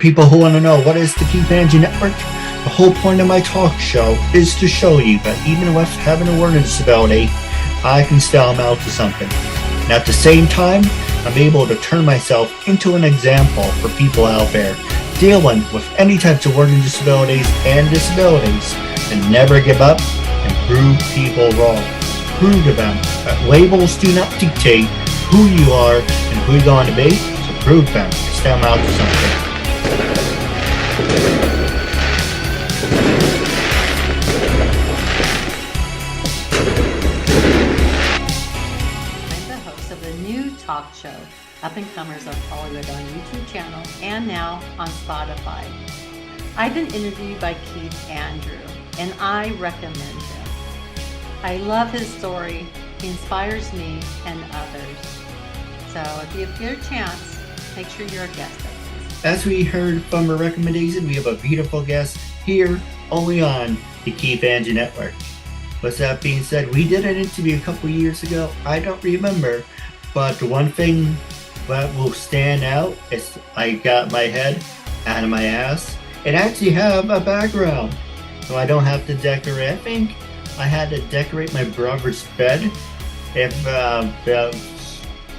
people who want to know what is the Keith Network, the whole point of my talk show is to show you that even with having a learning disability, I can still amount to something. And at the same time, I'm able to turn myself into an example for people out there dealing with any types of learning disabilities and disabilities, and never give up and prove people wrong. Prove to them that labels do not dictate who you are and who you're going to be, so prove them and still amount to something. Talk show, Up and Comers of Hollywood, on YouTube channel and now on Spotify. I've been interviewed by Keith Andrew, and I recommend him. I love his story. He inspires me and others. So if you get a chance, make sure you're a guest of his. As we heard from a recommendation, we have a beautiful guest here only on the Keith Andrew Network. With that being said, we did an interview a couple years ago. I don't remember. But the one thing that will stand out is I got my head out of my ass and actually have a background. So I don't have to decorate. I think I had to decorate my brother's bed about a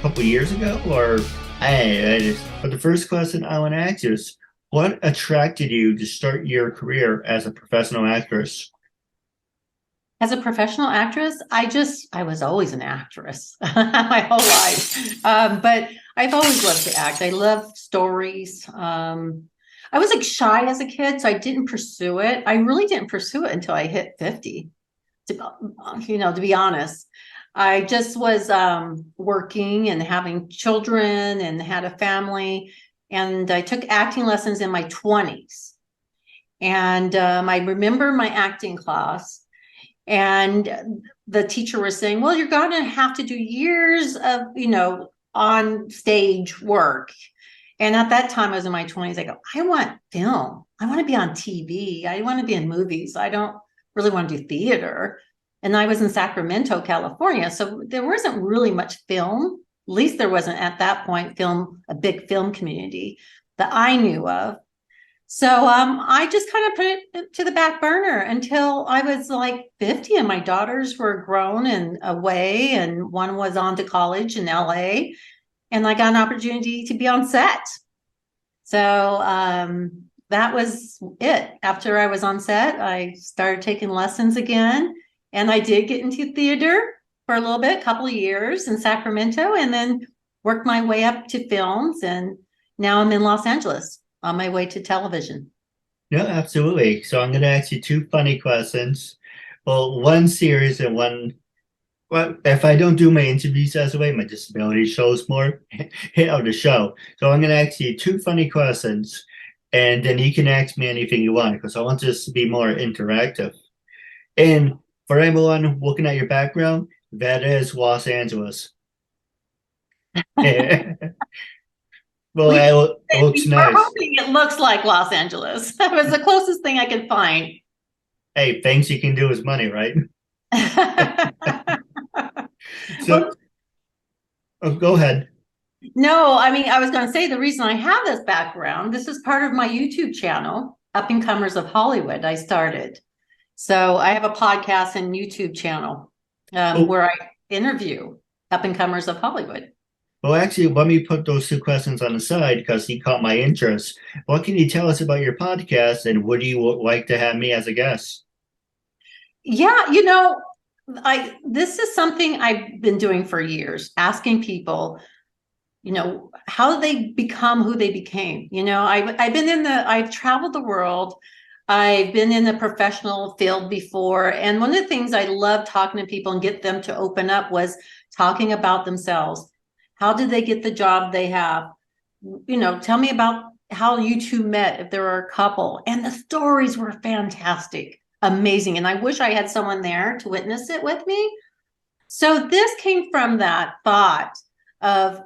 couple years ago. But the first question I want to ask you is, what attracted you to start your career as a professional actress? As a professional actress, I was always an actress my whole life. But I've always loved to act. I love stories. I was like shy as a kid, so I didn't pursue it. I really didn't pursue it until I hit 50, to be honest. I just was working and having children and had a family. And I took acting lessons in my 20s. And I remember my acting class. And the teacher was saying, well, you're going to have to do years of, on stage work. And at that time, I was in my 20s. I go, I want film. I want to be on TV. I want to be in movies. I don't really want to do theater. And I was in Sacramento, California. So there wasn't really much film. At least there wasn't at that point a big film community that I knew of. So I just kind of put it to the back burner until I was like 50 and my daughters were grown and away, and one was on to college in LA, and I got an opportunity to be on set. So that was it. After I was on set, I started taking lessons again, and I did get into theater for a little bit, a couple of years in Sacramento, and then worked my way up to films, and now I'm in Los Angeles on my way to television. Yeah, absolutely. So I'm going to ask you two funny questions. Well, one serious and one, well, if I don't do my interviews as a way, my disability shows more of the show. So I'm going to ask you two funny questions, and then you can ask me anything you want, because I want this to be more interactive. And for everyone looking at your background, that is Los Angeles. Well, it looks nice. It looks like Los Angeles. That was the closest thing I could find. Hey, things you can do is money, right? So, go ahead. No, I mean, I was going to say the reason I have this background, this is part of my YouTube channel, Up and Comers of Hollywood, I started. So I have a podcast and YouTube channel where I interview Up and Comers of Hollywood. Well, actually, let me put those two questions on the side because he caught my interest. What can you tell us about your podcast, and would you like to have me as a guest? Yeah, this is something I've been doing for years, asking people, how they become who they became. I've traveled the world. I've been in the professional field before. And one of the things I love talking to people and get them to open up was talking about themselves. How did they get the job they have? Tell me about how you two met, if there were a couple. And the stories were fantastic, amazing. And I wish I had someone there to witness it with me. So this came from that thought of,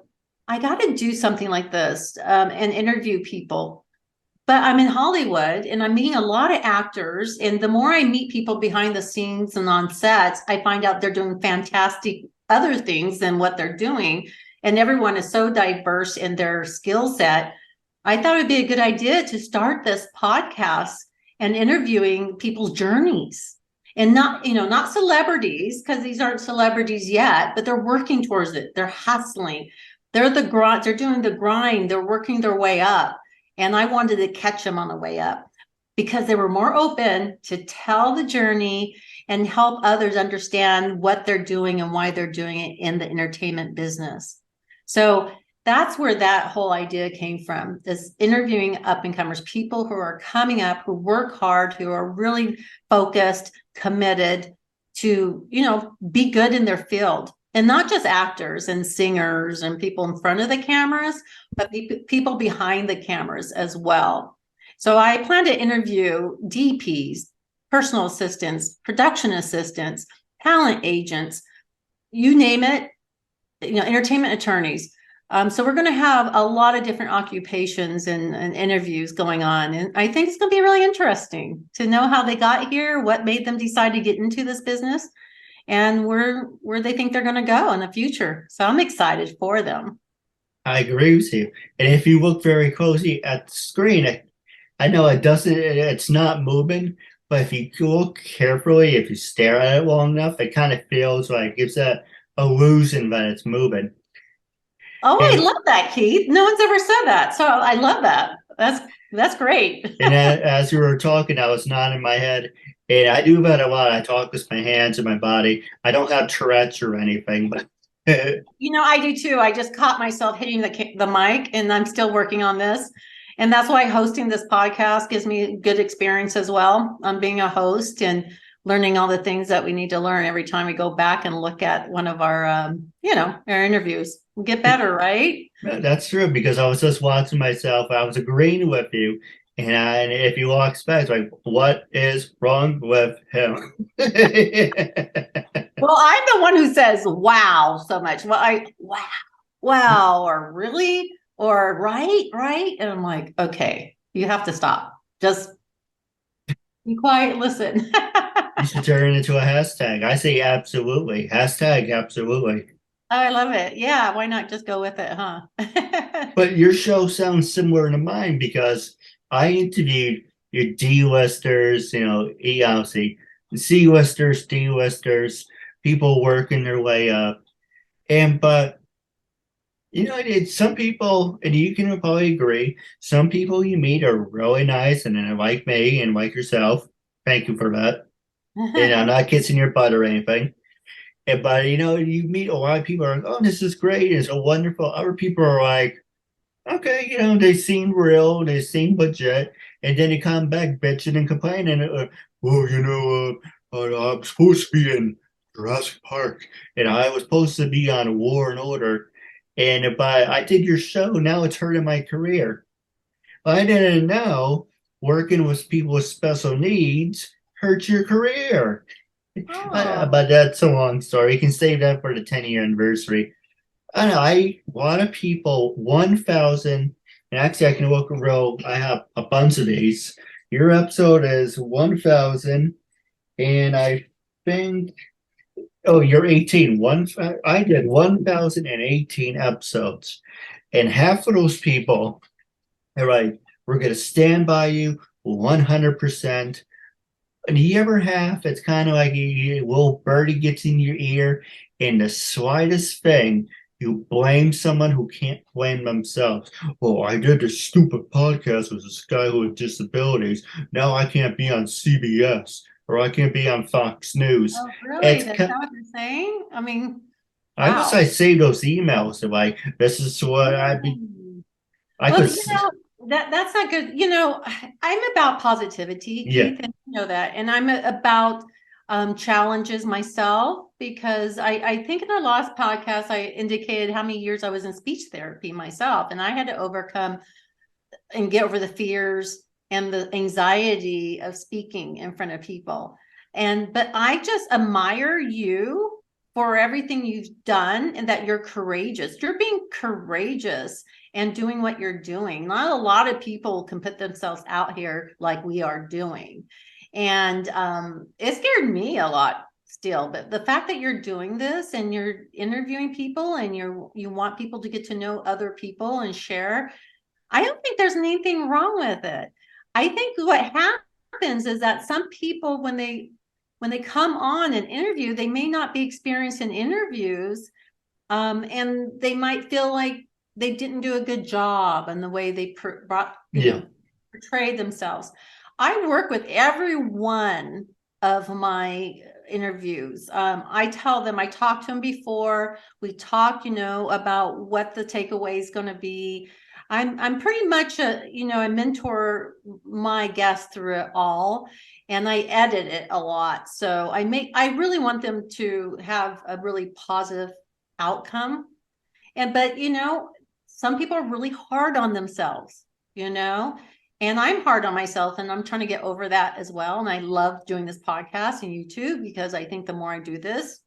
I got to do something like this and interview people. But I'm in Hollywood and I'm meeting a lot of actors. And the more I meet people behind the scenes and on sets, I find out they're doing fantastic other things than what they're doing. And everyone is so diverse in their skill set. I thought it'd be a good idea to start this podcast and interviewing people's journeys, and not celebrities, because these aren't celebrities yet, but they're working towards it. They're hustling. They're doing the grind. They're working their way up. And I wanted to catch them on the way up because they were more open to tell the journey and help others understand what they're doing and why they're doing it in the entertainment business. So that's where that whole idea came from, is interviewing up and comers, people who are coming up, who work hard, who are really focused, committed to, be good in their field. And not just actors and singers and people in front of the cameras, but people behind the cameras as well. So I plan to interview DPs, personal assistants, production assistants, talent agents, you name it, entertainment attorneys. So we're going to have a lot of different occupations and interviews going on. And I think it's going to be really interesting to know how they got here, what made them decide to get into this business, and where they think they're going to go in the future. So I'm excited for them. I agree with you. And if you look very closely at the screen, I know it's not moving, but if you look carefully, if you stare at it long enough, it kind of feels like it gives that illusion that it's moving. Oh, I love that, Keith. No one's ever said that. So I love that. That's great. And as you were talking, I was nodding my head. And I do that a lot. I talk with my hands and my body. I don't have Tourette's or anything, but I do too. I just caught myself hitting the mic, and I'm still working on this. And that's why hosting this podcast gives me a good experience as well. I'm being a host and learning all the things that we need to learn every time we go back and look at one of our, our interviews. We get better, right? That's true, because I was just watching myself. I was agreeing with you. And if you walk back, like, what is wrong with him? Well, I'm the one who says, wow, so much. Well, wow, or really, or right. And I'm like, okay, you have to stop. Just be quiet, listen. You should turn it into a hashtag. I say absolutely. Hashtag absolutely. I love it. Yeah, why not just go with it, huh? But your show sounds similar to mine, because I interviewed your D-listers, obviously C-listers, D-listers, people working their way up. But it's some people, and you can probably agree, some people you meet are really nice, and then like me and like yourself. Thank you for that. And I'm not kissing your butt or anything. But you meet a lot of people who are like, oh, this is great, it's so wonderful. Other people are like, okay, they seem real, they seem legit, and then they come back bitching and complaining. I'm supposed to be in Jurassic Park, and I was supposed to be on War and Order, but I did your show. Now it's hurting my career. I didn't know working with people with special needs hurts your career. Oh. But that's a long story. You can save that for the 10-year anniversary. I don't know. A lot of people, 1,000, and actually I can look real. I have a bunch of these. Your episode is 1,000, and I think, oh, you're 18. I did 1,018 episodes, and half of those people are like, we're going to stand by you 100%. And the other half, it's kind of like a little birdie gets in your ear, and the slightest thing, you blame someone who can't blame themselves. Oh, I did this stupid podcast with this guy who has disabilities. Now I can't be on CBS, or I can't be on Fox News. Oh, really? That's not what you're saying? I mean, I wow. wish I saved those emails. Like, this is what I'd be. That's not good. I'm about positivity, Keith, and you know that. And I'm about challenges myself, because I think in our last podcast, I indicated how many years I was in speech therapy myself. And I had to overcome and get over the fears and the anxiety of speaking in front of people. But I just admire you for everything you've done, and that you're courageous. You're being courageous and doing what you're doing. Not a lot of people can put themselves out here like we are doing. And it scared me a lot still, but the fact that you're doing this and you're interviewing people and you want people to get to know other people and share, I don't think there's anything wrong with it. I think what happens is that some people, when they come on an interview, they may not be experienced in interviews, and they might feel like they didn't do a good job in the way they Yeah. portrayed themselves. I work with every one of my interviews. I tell them, I talk to them before we talk, about what the takeaway is going to be. I'm pretty much I mentor my guests through it all, and I edit it a lot. So I really want them to have a really positive outcome. But some people are really hard on themselves, and I'm hard on myself, and I'm trying to get over that as well. And I love doing this podcast and YouTube, because I think the more I do this,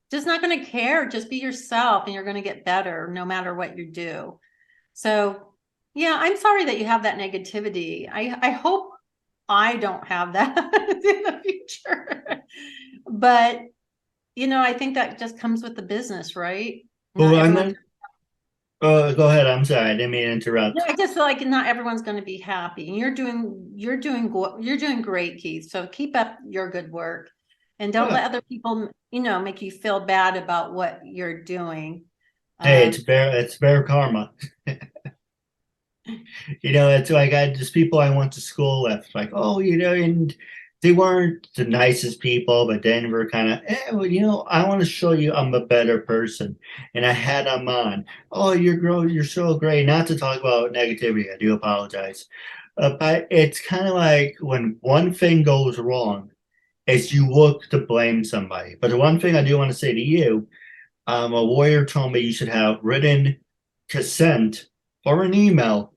just not going to care. Just be yourself, and you're going to get better no matter what you do. So, yeah, I'm sorry that you have that negativity. I hope I don't have that in the future. But, I think that just comes with the business, right? Well, Not everyone's. go ahead. I'm sorry. I didn't mean to No, interrupt. I just feel like not everyone's going to be happy. And you're doing great, Keith. So keep up your good work, and don't Oh, let other people, make you feel bad about what you're doing. hey, Um, it's bear karma. It's like I just people I went to school with, like, oh, and they weren't the nicest people, but then we're kind of, well, I want to show you I'm a better person. And I had them on. Oh, you're so great. Not to talk about negativity, I do apologize. But it's kind of like when one thing goes wrong, is you look to blame somebody. But the one thing I do want to say to you, a lawyer told me you should have written consent or an email.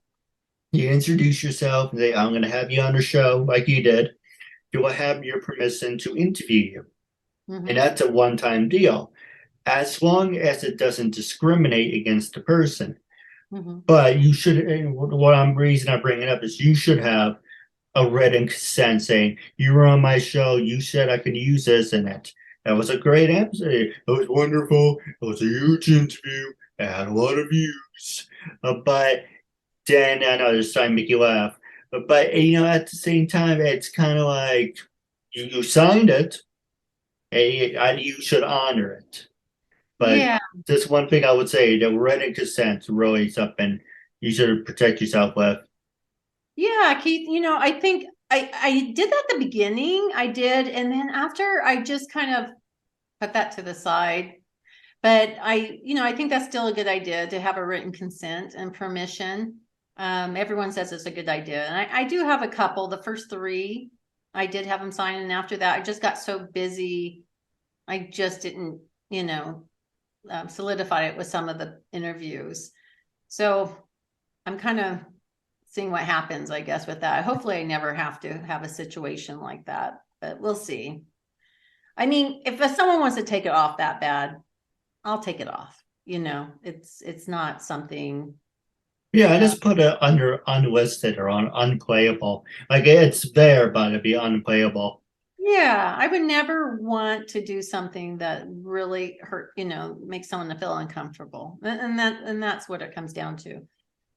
You introduce yourself and say, I'm going to have you on the show like you did. Do I have your permission to interview you? And mhm, that's a one time deal, as long as it doesn't discriminate against the person. mhm. But you should, reason I bring it up is you should have a written consent saying, you were on my show, you said I could use this in it. That was a great episode. It was wonderful. It was a huge interview. It had a lot of views. But then I know this trying to make you laugh, but at the same time, it's kind of like you signed it, and you should honor it. But Yeah. just one thing I would say: that written consent really something you should protect yourself with. Yeah, Keith, I think I did that at the beginning. I did. And then after, I just kind of put that to the side. But I think that's still a good idea to have a written consent and permission. Everyone says it's a good idea. And I do have a couple. The first three, I did have them sign. And after that, I just got so busy. I just didn't, solidify it with some of the interviews. So I'm kind of seeing what happens, I guess, with that. Hopefully I never have to have a situation like that, but we'll see. I mean, if someone wants to take it off that bad, I'll take it off. It's not something. Yeah, I Uh, just put it under unlisted or on unplayable. Like it's there, but it'd be unplayable. yeah, I would never want to do something that really hurt, makes someone feel uncomfortable, and that's what it comes down to.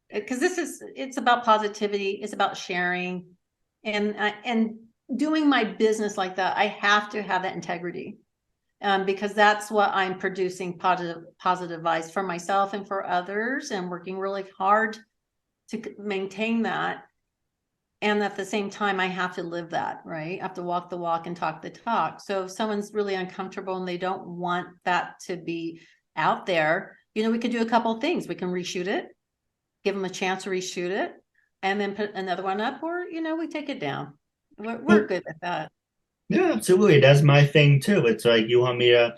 Because it's about positivity, it's about sharing, and doing my business like that. I have to have that integrity. Because that's what I'm producing positive vibes for myself and for others, and working really hard to maintain that. And at the same time, I have to live that, right? I have to walk the walk and talk the talk. So if someone's really uncomfortable and they don't want that to be out there, we could do a couple of things. We can reshoot it, give them a chance to reshoot it, and then put another one up, or we take it down. We're Well, good at that. yeah, absolutely. That's my thing too. It's like you want to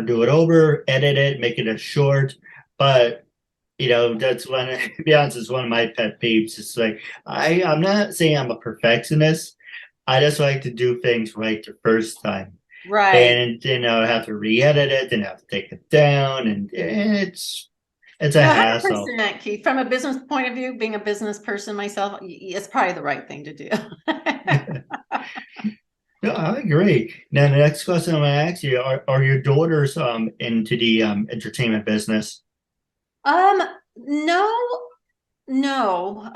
do it over, edit it, make it a short, but that's one. To be honest, it's one of my pet peeves. It's like I'm not saying I'm a perfectionist. I just like to do things right the first time, Right. and have to re-edit it and have to take it down, and it's a No, hassle. 100%, Keith. From a business point of view, being a business person myself, it's probably the right thing to do. No, I agree. Now, the next question I'm going to ask you are your daughters into the entertainment business? Um, no, No,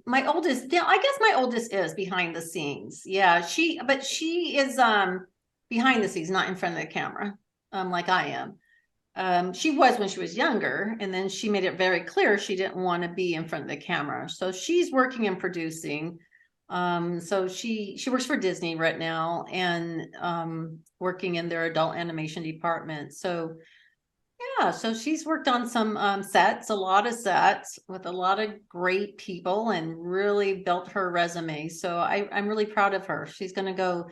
my oldest, yeah, I guess my oldest is behind the scenes. Yeah, but she is behind the scenes, not in front of the camera, like I am. She was when she was younger, and then she made it very clear she didn't want to be in front of the camera. So she's working and producing. So she works for Disney right now, and working in their adult animation department. So yeah, so she's worked on some sets, a lot of sets with a lot of great people, and really built her resume. So I'm really proud of her. She's going to go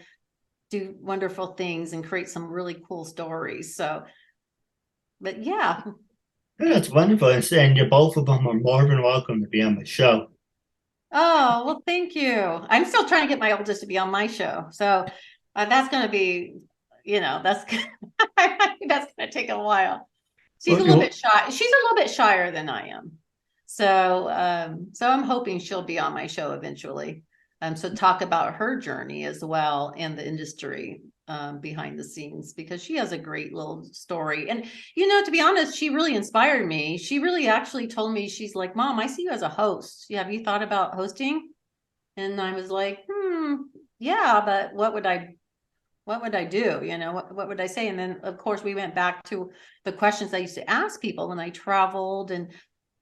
do wonderful things and create some really cool stories. So, but yeah. Yeah, that's wonderful. And you both of them are more than welcome to be on my show. Oh, well, thank you. I'm still trying to get my oldest to be on my show. So that's going to be, that's that's going to take a while. She's a Well, little bit shy. She's a little bit shyer than I am. So, so I'm hoping she'll be on my show eventually. So talk about her journey as well and the industry behind the scenes, because she has a great little story. And to be honest, she really inspired me. She really actually told me, she's like, "Mom, I see you as a host. Have you thought about hosting?" And I was like, yeah, but what would I do? What would I say? And then of course we went back to the questions I used to ask people when I traveled, and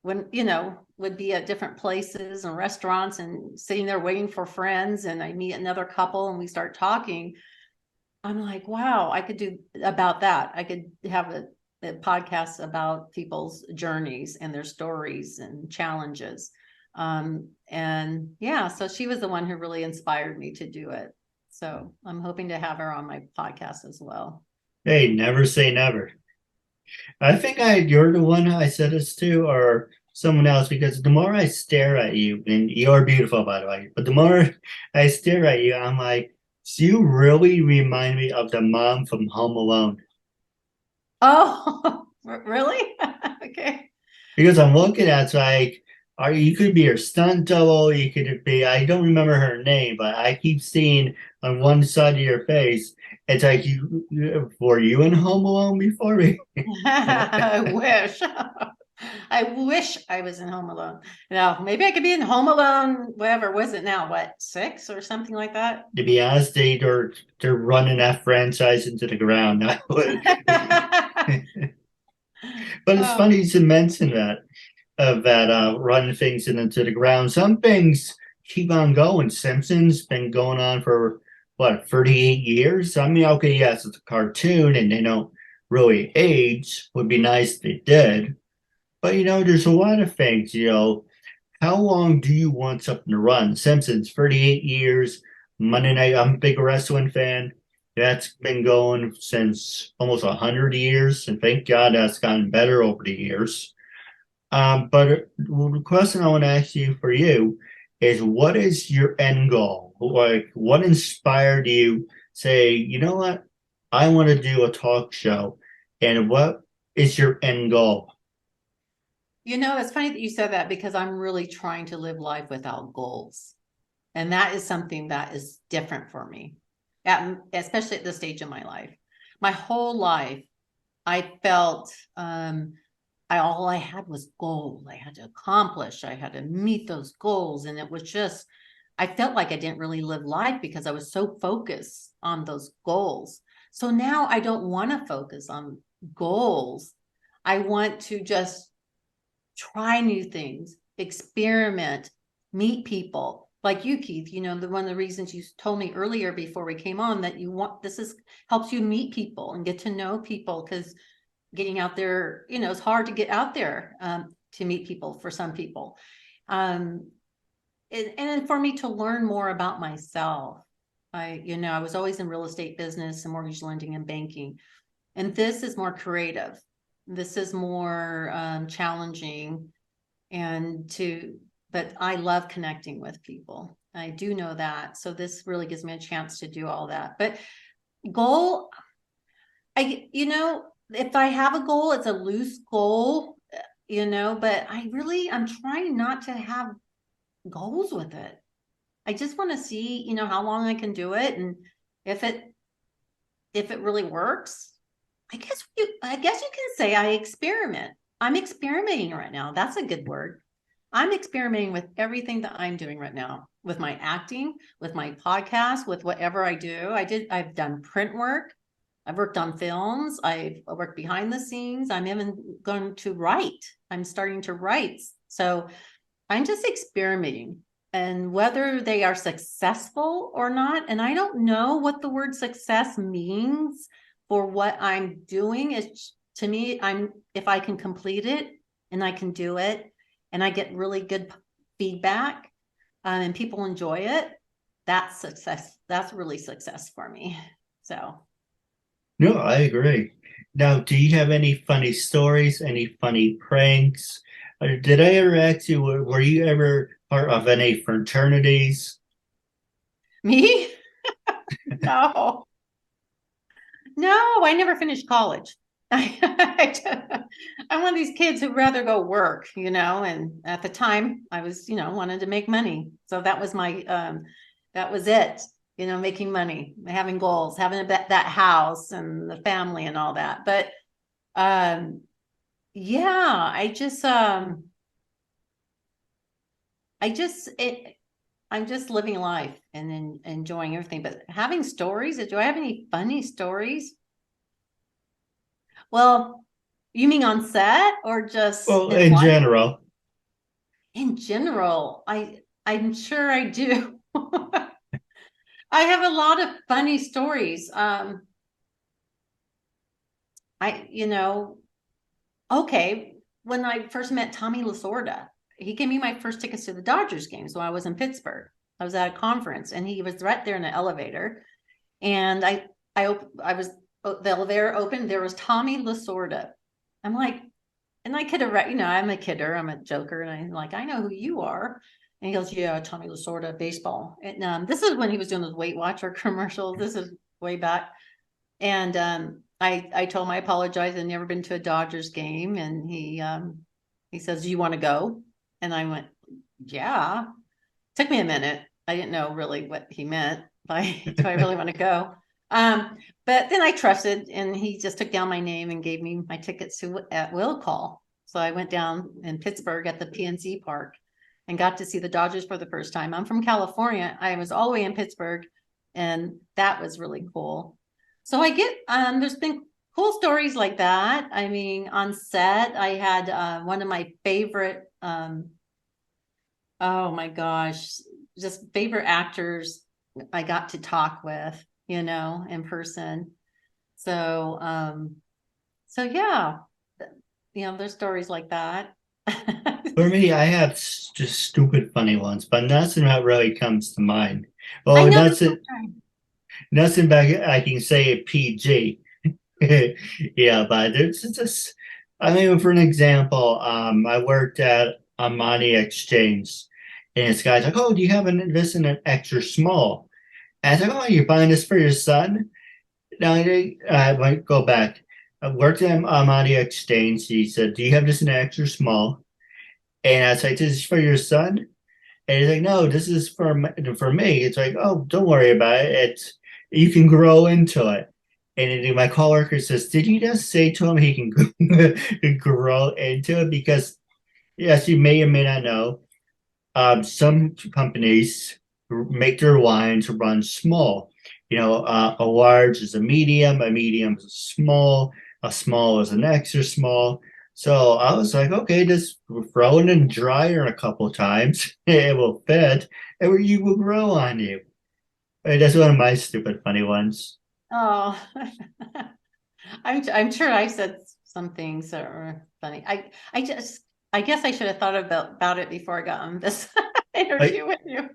when, would be at different places and restaurants and sitting there waiting for friends, and I meet another couple and we start talking. I'm like, wow, I could do about that. I could have a podcast about people's journeys and their stories and challenges. And yeah, so she was the one who really inspired me to do it. So I'm hoping to have her on my podcast as well. hey, never say never. I think you're the one I said this to, or someone else, because the more I stare at you, and you're beautiful, by the way, but the more I stare at you, I'm like, do you really remind me of the mom from Home Alone? Oh, really? Okay. Because I'm looking at it's like, you could be her stunt double, you could be, I don't remember her name, but I keep seeing on one side of your face, it's like were you in Home Alone before me? I wish. I wish I was in Home Alone. Now, maybe I could be in Home Alone, whatever was it now, what, 6 or something like that? To be honest, they're running that franchise into the ground. But it's Oh, funny you should mention that of that running things into the ground. Some things keep on going. Simpsons been going on for what 38 years. I mean, okay, yes, it's a cartoon and they don't really age. Would be nice if they did. But there's a lot of things. How long do you want something to run? Simpsons, 38 years. Monday night, I'm a big wrestling fan. That's been going since almost 100 years, and thank God that's gotten better over the years. But the question I want to ask you for you is what is your end goal? Like, what inspired you say, you know what? I want to do a talk show. And what is your end goal? it's funny that you said that, because I'm really trying to live life without goals. And that is something that is different for me, especially at this stage in my life. My whole life, I felt all I had was goals. I had to accomplish. I had to meet those goals, and it was just I felt like I didn't really live life because I was so focused on those goals. So now I don't want to focus on goals. I want to just try new things, experiment, meet people like you, Keith. One of the reasons you told me earlier before we came on that you want this is helps you meet people and get to know people, because getting out there, it's hard to get out there to meet people for some people. And for me to learn more about myself. I was always in real estate business and mortgage lending and banking. And this is more creative. This is more challenging, but I love connecting with people. I do know that. So this really gives me a chance to do all that. But goal, if I have a goal, it's a loose goal, but I'm trying not to have goals with it. I just want to see, how long I can do it. And if it really works, I guess you can say I experiment. I'm experimenting right now. That's a good word. I'm experimenting with everything that I'm doing right now, with my acting, with my podcast, with whatever I do. I've done print work. I've worked on films. I've worked behind the scenes. I'm even going to write. I'm starting to write. So I'm just experimenting, and whether they are successful or not. And I don't know what the word success means for what I'm doing. Is to me, if I can complete it and I can do it and I get really good feedback, and people enjoy it, that's success. That's really success for me. So. No, I agree. Now, do you have any funny stories, any funny pranks? Or did I ever ask you, were you ever part of any fraternities? Me? No. No, I never finished college. I'm one of these kids who'd rather go work, and at the time I was, wanted to make money. So that was that was it, making money, having goals, having that house and the family and all that. But yeah, I'm just living life and enjoying everything, but having stories. Do I have any funny stories? Well, you mean on set or just Well, in in life? general. In general, I'm sure I do. I have a lot of funny stories. Okay, when I first met Tommy Lasorda, he gave me my first tickets to the Dodgers game. So I was in Pittsburgh. I was at a conference, and he was right there in the elevator. And I was the elevator opened. There was Tommy Lasorda. I'm like, and I could have, I'm a kidder, I'm a joker, and I'm like, I know who you are. And he goes, yeah, Tommy Lasorda, baseball. And this is when he was doing those Weight Watcher commercials. This is way back. And I told him I apologize. I'd never been to a Dodgers game. And he says, do you want to go? And I went, yeah. Took me a minute. I didn't know really what he meant by, do I really want to go? But then I trusted, and he just took down my name and gave me my tickets at will call. So I went down in Pittsburgh at the PNC Park and got to see the Dodgers for the first time. I'm from California. I was all the way in Pittsburgh, and that was really cool. So there's been cool stories like that. I mean, on set, I had one of my favorite, oh my gosh, just favorite actors I got to talk with, in person. So, yeah, there's stories like that. For me, I have just stupid funny ones, but nothing that really comes to mind. I Well, know. nothing back I can say PG. Yeah, but there's just, I mean, for an example, I worked at a money exchange, and this guy's like, "Oh, do you have this in an extra small?" And I was like, "Oh, you're buying this for your son?" Now I might go back. I worked at a money exchange. He said, "Do you have this in an extra small?" And I was like, "This is for your son?" And he's like, "No, this is for me." It's like, "Oh, don't worry about it. You can grow into it." And then my coworker says, "Did you just say to him he can grow into it?" Because yes, you may or may not know, some companies make their wines run small. A large is a medium is a small is an extra small. So I was like, okay, just throw it in the dryer a couple of times. It will fit, and you will grow on you. And that's one of my stupid funny ones. Oh, I'm sure I said some things that were funny. I guess I should have thought about it before I got on this Like, interview with you.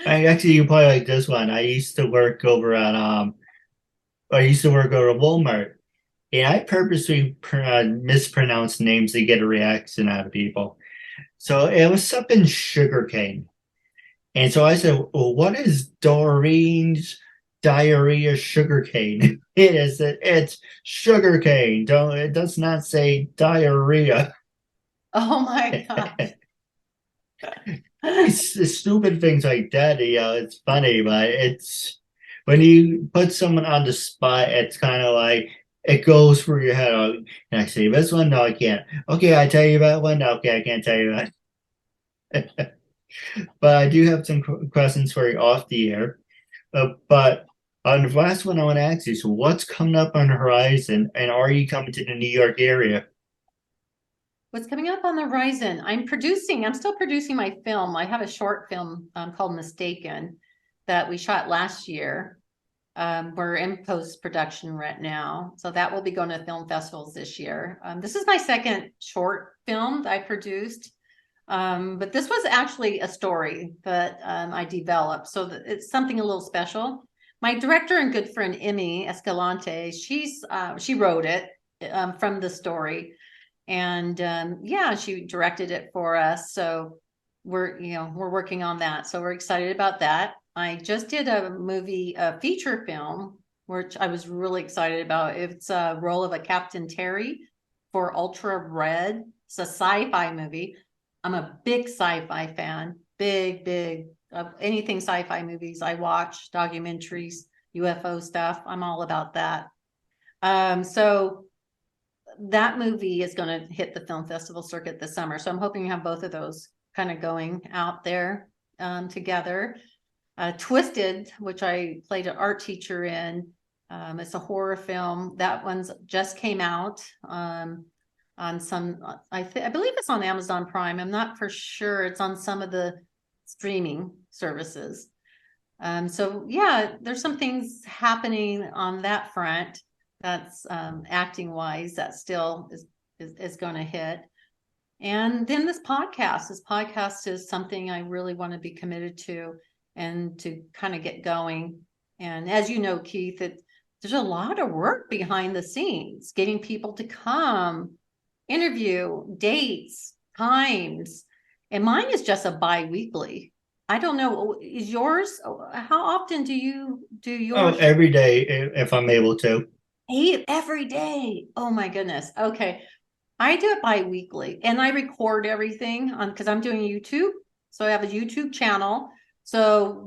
you probably like this one. I used to work over at Walmart, and I purposely mispronounced names to get a reaction out of people. So it was something sugarcane. And so I said, well, what is Doreen's diarrhea sugarcane? It's sugarcane. It does not say diarrhea. Oh my God. It's stupid things like that, it's funny, but it's when you put someone on the spot, it's kind of like it goes through your head. Oh, can I say this one? No, I can't. Okay, I tell you that one. No, okay, I can't tell you that. But I do have some questions for you off the air. But on the last one, I want to ask you, so what's coming up on the horizon, and are you coming to the New York area? What's coming up on the horizon? I'm still producing my film. I have a short film called Mistaken that we shot last year. We're in post-production right now. So that will be going to film festivals this year. This is my second short film that I produced. But this was actually a story that I developed. So it's something a little special. My director and good friend, Emmy Escalante, she wrote it from the story. And yeah, she directed it for us. So we're working on that. So we're excited about that. I just did a feature film, which I was really excited about. It's a role of a Captain Terry for Ultra Red. It's a sci-fi movie. I'm a big sci-fi fan, big, anything sci-fi movies. I watch documentaries, UFO stuff. I'm all about that. So that movie is going to hit the film festival circuit this summer. So I'm hoping to have both of those kind of going out there together. Twisted, which I played an art teacher in. It's a horror film. That one's just came out on some, I believe it's on Amazon Prime. I'm not for sure. It's on some of the streaming services. So yeah, there's some things happening on that front. That's acting wise, that still is going to hit. And then this podcast is something I really want to be committed to and to kind of get going. And as you know, Keith, there's a lot of work behind the scenes, getting people to come, interview, dates, times. And mine is just a bi-weekly. I don't know, is yours? How often do you do yours? Oh, every day if I'm able to. Every day. Oh my goodness. Okay. I do it bi-weekly and I record everything because I'm doing YouTube. So I have a YouTube channel. So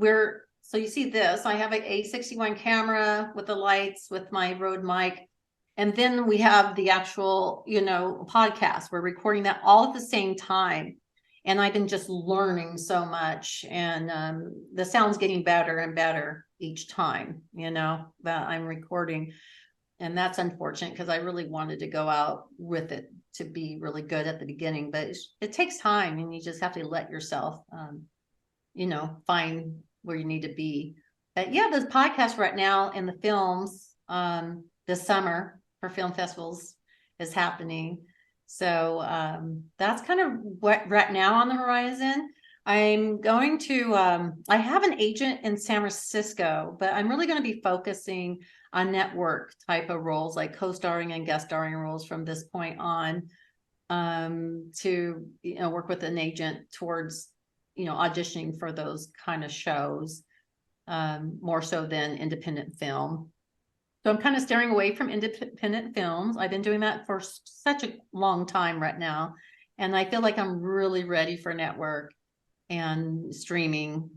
you see this, I have an A61 camera with the lights with my Rode mic. And then we have the actual, podcast. We're recording that all at the same time. And I've been just learning so much. And the sound's getting better and better each time, that I'm recording. And that's unfortunate because I really wanted to go out with it to be really good at the beginning, but it takes time and you just have to let yourself, find where you need to be. But yeah, this podcast right now and the films this summer for film festivals is happening. So that's kind of what right now on the horizon. I'm going to, I have an agent in San Francisco, but I'm really going to be focusing on network type of roles like co-starring and guest starring roles from this point on to, work with an agent towards, auditioning for those kind of shows more so than independent film. So I'm kind of steering away from independent films. I've been doing that for such a long time right now. And I feel like I'm really ready for network and streaming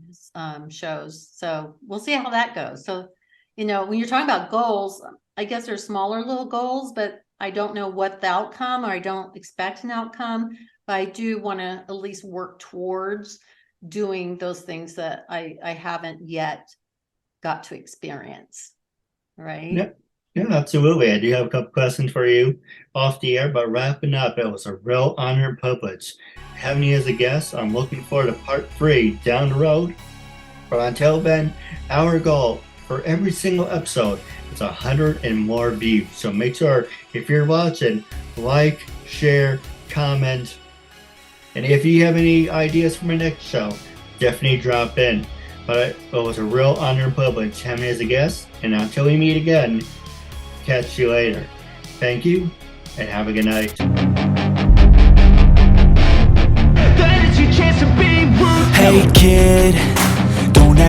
shows. So we'll see how that goes. So, when you're talking about goals, I guess there's smaller little goals, but I don't know what the outcome, or I don't expect an outcome, but I do want to at least work towards doing those things that I haven't yet got to experience. Right? Yeah, absolutely. I do have a couple questions for you off the air, but wrapping up, it was a real honor and privilege having you as a guest. I'm looking forward to part 3 down the road. But until then, our goal for every single episode is 100 and more views. So make sure if you're watching, like, share, comment. And if you have any ideas for my next show, definitely drop in. But it was a real honor and privilege having you as a guest. And until we meet again, catch you later. Thank you and have a good night. Hey kid,